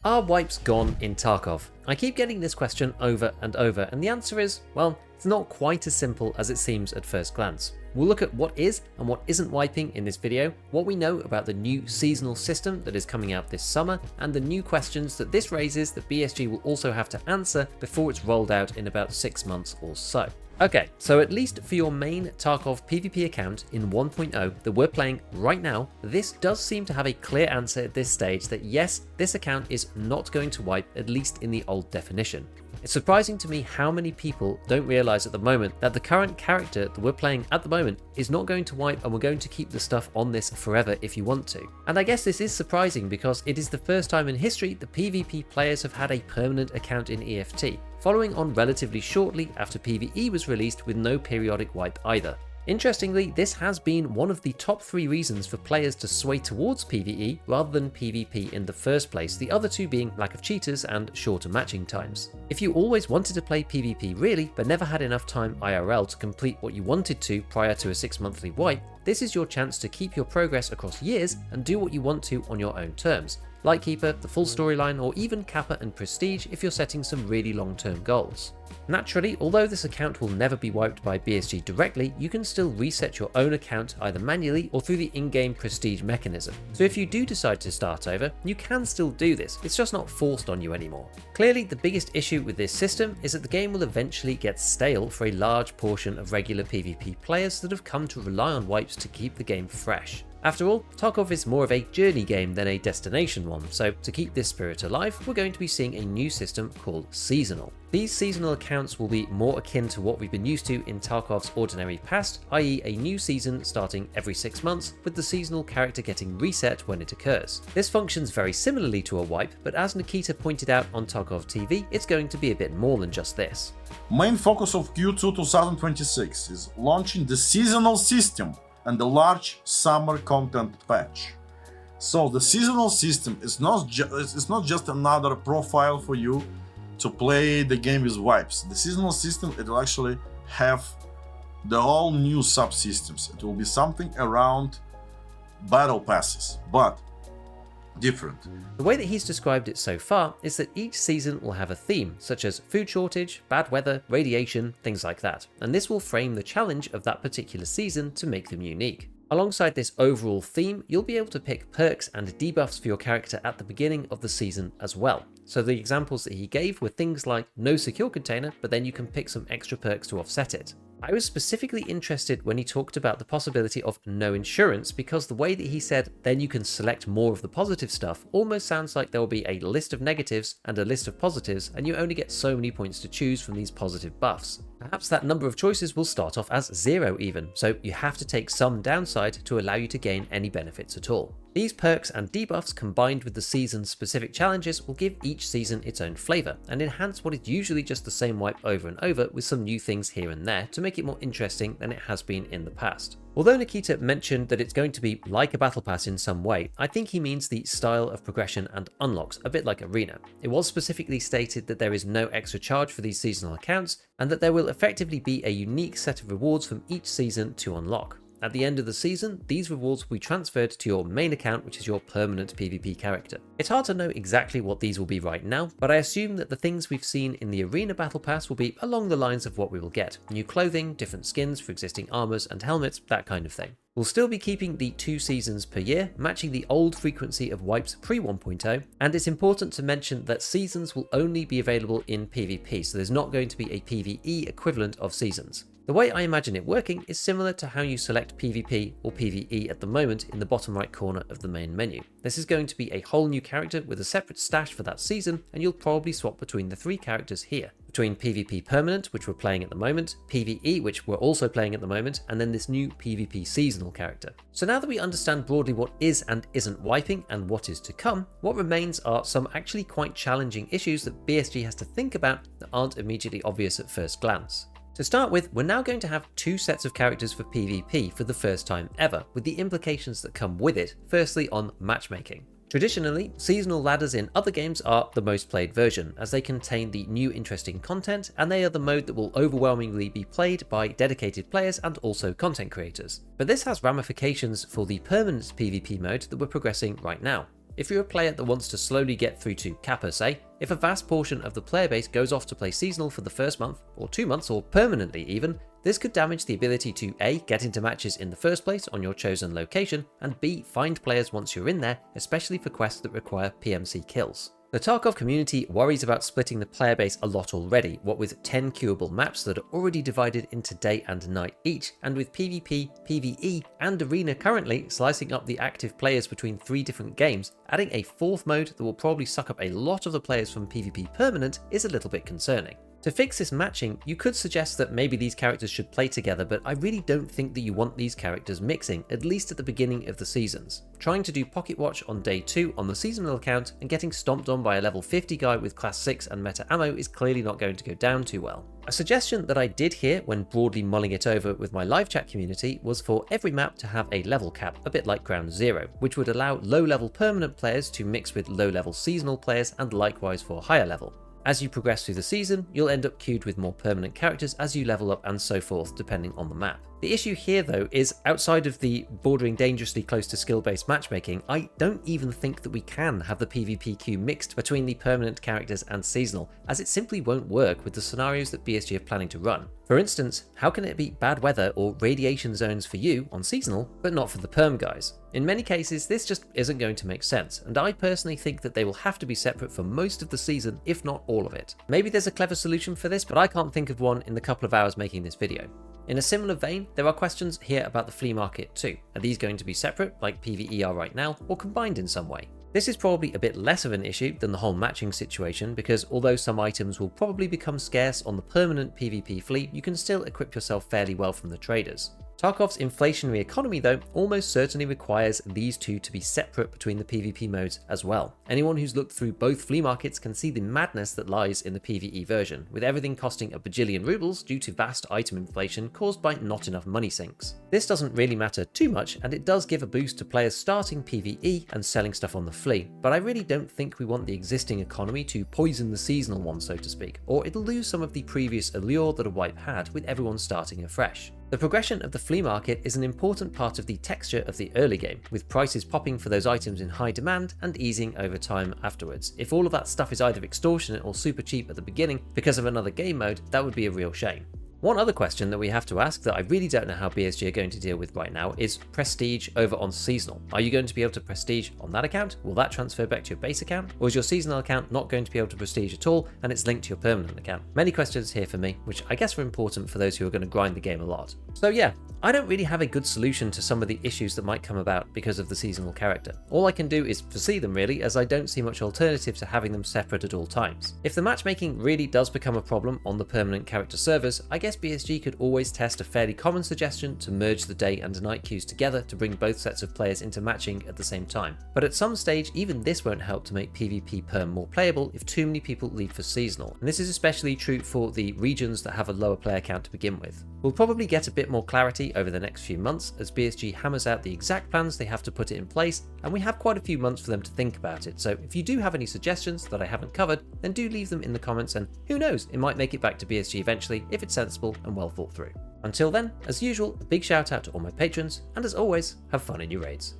Are wipes gone in Tarkov? I keep getting this question over and over, and the answer is, well, it's not quite as simple as it seems at first glance. We'll look at what is and what isn't wiping in this video, what we know about the new seasonal system that is coming out this summer, and the new questions that this raises that BSG will also have to answer before it's rolled out in about 6 months or so. Okay, so at least for your main Tarkov PvP account in 1.0 that we're playing right now, this does seem to have a clear answer at this stage that yes, this account is not going to wipe, at least in the old definition. It's surprising to me how many people don't realize at the moment that the current character that we're playing at the moment is not going to wipe, and we're going to keep the stuff on this forever if you want to. And I guess this is surprising because it is the first time in history that PvP players have had a permanent account in EFT, following on relatively shortly after PvE was released with no periodic wipe either. Interestingly, this has been one of the top 3 reasons for players to sway towards PvE rather than PvP in the first place, the other two being lack of cheaters and shorter matching times. If you always wanted to play PvP really, but never had enough time IRL to complete what you wanted to prior to a 6-monthly wipe, this is your chance to keep your progress across years and do what you want to on your own terms. Lightkeeper, the full storyline, or even Kappa and Prestige if you're setting some really long-term goals. Naturally, although this account will never be wiped by BSG directly, you can still reset your own account either manually or through the in-game Prestige mechanism. So if you do decide to start over, you can still do this, it's just not forced on you anymore. Clearly, the biggest issue with this system is that the game will eventually get stale for a large portion of regular PvP players that have come to rely on wipes to keep the game fresh. After all, Tarkov is more of a journey game than a destination one, so to keep this spirit alive, we're going to be seeing a new system called Seasonal. These seasonal accounts will be more akin to what we've been used to in Tarkov's ordinary past, i.e. a new season starting every 6 months, with the seasonal character getting reset when it occurs. This functions very similarly to a wipe, but as Nikita pointed out on Tarkov TV, it's going to be a bit more than just this. Main focus of Q2 2026 is launching the seasonal system and the large summer content patch. So the seasonal system is not just another profile for you to play the game with wipes. The seasonal system, it will actually have the all new subsystems. It will be something around battle passes, but different. The way that he's described it so far is that each season will have a theme, such as food shortage, bad weather, radiation, things like that, and this will frame the challenge of that particular season to make them unique. Alongside this overall theme, you'll be able to pick perks and debuffs for your character at the beginning of the season as well. So the examples that he gave were things like no secure container, but then you can pick some extra perks to offset it. I was specifically interested when he talked about the possibility of no insurance, because the way that he said then you can select more of the positive stuff almost sounds like there will be a list of negatives and a list of positives, and you only get so many points to choose from these positive buffs. Perhaps that number of choices will start off as 0 even, so you have to take some downside to allow you to gain any benefits at all. These perks and debuffs combined with the season's specific challenges will give each season its own flavour and enhance what is usually just the same wipe over and over with some new things here and there to make it more interesting than it has been in the past. Although Nikita mentioned that it's going to be like a battle pass in some way, I think he means the style of progression and unlocks, a bit like Arena. It was specifically stated that there is no extra charge for these seasonal accounts and that there will effectively be a unique set of rewards from each season to unlock. At the end of the season, these rewards will be transferred to your main account, which is your permanent PvP character. It's hard to know exactly what these will be right now, but I assume that the things we've seen in the Arena Battle Pass will be along the lines of what we will get. New clothing, different skins for existing armors and helmets, that kind of thing. We'll still be keeping the 2 seasons per year, matching the old frequency of wipes pre 1.0, and it's important to mention that seasons will only be available in PvP, so there's not going to be a PvE equivalent of seasons. The way I imagine it working is similar to how you select PvP or PvE at the moment in the bottom right corner of the main menu. This is going to be a whole new character with a separate stash for that season, and you'll probably swap between the 3 characters here. Between PvP Permanent, which we're playing at the moment, PvE, which we're also playing at the moment, and then this new PvP Seasonal character. So now that we understand broadly what is and isn't wiping and what is to come, what remains are some actually quite challenging issues that BSG has to think about that aren't immediately obvious at first glance. To start with, we're now going to have 2 sets of characters for PvP for the first time ever, with the implications that come with it, firstly on matchmaking. Traditionally, seasonal ladders in other games are the most played version, as they contain the new interesting content, and they are the mode that will overwhelmingly be played by dedicated players and also content creators. But this has ramifications for the permanent PvP mode that we're progressing right now. If you're a player that wants to slowly get through to Kappa, say, if a vast portion of the player base goes off to play seasonal for the first month, or 2 months, or permanently even, this could damage the ability to A, get into matches in the first place on your chosen location, and B, find players once you're in there, especially for quests that require PMC kills. The Tarkov community worries about splitting the player base a lot already, what with 10 queuable maps that are already divided into day and night each, and with PvP, PvE, and Arena currently slicing up the active players between 3 different games, adding a 4th mode that will probably suck up a lot of the players from PvP permanent is a little bit concerning. To fix this matching, you could suggest that maybe these characters should play together, but I really don't think that you want these characters mixing, at least at the beginning of the seasons. Trying to do Pocket Watch on day 2 on the seasonal account and getting stomped on by a level 50 guy with class 6 and meta ammo is clearly not going to go down too well. A suggestion that I did hear when broadly mulling it over with my live chat community was for every map to have a level cap, a bit like Ground Zero, which would allow low-level permanent players to mix with low-level seasonal players and likewise for higher level. As you progress through the season, you'll end up queued with more permanent characters as you level up and so forth depending on the map. The issue here though is, outside of the bordering dangerously close to skill-based matchmaking, I don't even think that we can have the PvP queue mixed between the permanent characters and seasonal, as it simply won't work with the scenarios that BSG are planning to run. For instance, how can it be bad weather or radiation zones for you on seasonal, but not for the perm guys? In many cases, this just isn't going to make sense, and I personally think that they will have to be separate for most of the season, if not all of it. Maybe there's a clever solution for this, but I can't think of one in the couple of hours making this video. In a similar vein, there are questions here about the flea market too. Are these going to be separate, like PvE are right now, or combined in some way? This is probably a bit less of an issue than the whole matching situation, because although some items will probably become scarce on the permanent PvP flea, you can still equip yourself fairly well from the traders. Tarkov's inflationary economy though almost certainly requires these two to be separate between the PvP modes as well. Anyone who's looked through both flea markets can see the madness that lies in the PvE version, with everything costing a bajillion rubles due to vast item inflation caused by not enough money sinks. This doesn't really matter too much, and it does give a boost to players starting PvE and selling stuff on the flea, but I really don't think we want the existing economy to poison the seasonal one, so to speak, or it'll lose some of the previous allure that a wipe had with everyone starting afresh. The progression of the flea market is an important part of the texture of the early game, with prices popping for those items in high demand and easing over time afterwards. If all of that stuff is either extortionate or super cheap at the beginning because of another game mode, that would be a real shame. One other question that we have to ask that I really don't know how BSG are going to deal with right now is prestige over on seasonal. Are you going to be able to prestige on that account? Will that transfer back to your base account? Or is your seasonal account not going to be able to prestige at all and it's linked to your permanent account? Many questions here for me, which I guess are important for those who are going to grind the game a lot. So yeah, I don't really have a good solution to some of the issues that might come about because of the seasonal character. All I can do is foresee them really, as I don't see much alternative to having them separate at all times. If the matchmaking really does become a problem on the permanent character servers, I guess BSG could always test a fairly common suggestion to merge the day and night queues together to bring both sets of players into matching at the same time. But at some stage, even this won't help to make PvP perm more playable if too many people leave for seasonal, and this is especially true for the regions that have a lower player count to begin with. We'll probably get a bit more clarity over the next few months as BSG hammers out the exact plans they have to put it in place, and we have quite a few months for them to think about it, so if you do have any suggestions that I haven't covered, then do leave them in the comments, and who knows, it might make it back to BSG eventually if it's sensible and well thought through. Until then, as usual, a big shout out to all my patrons, and as always, have fun in your raids.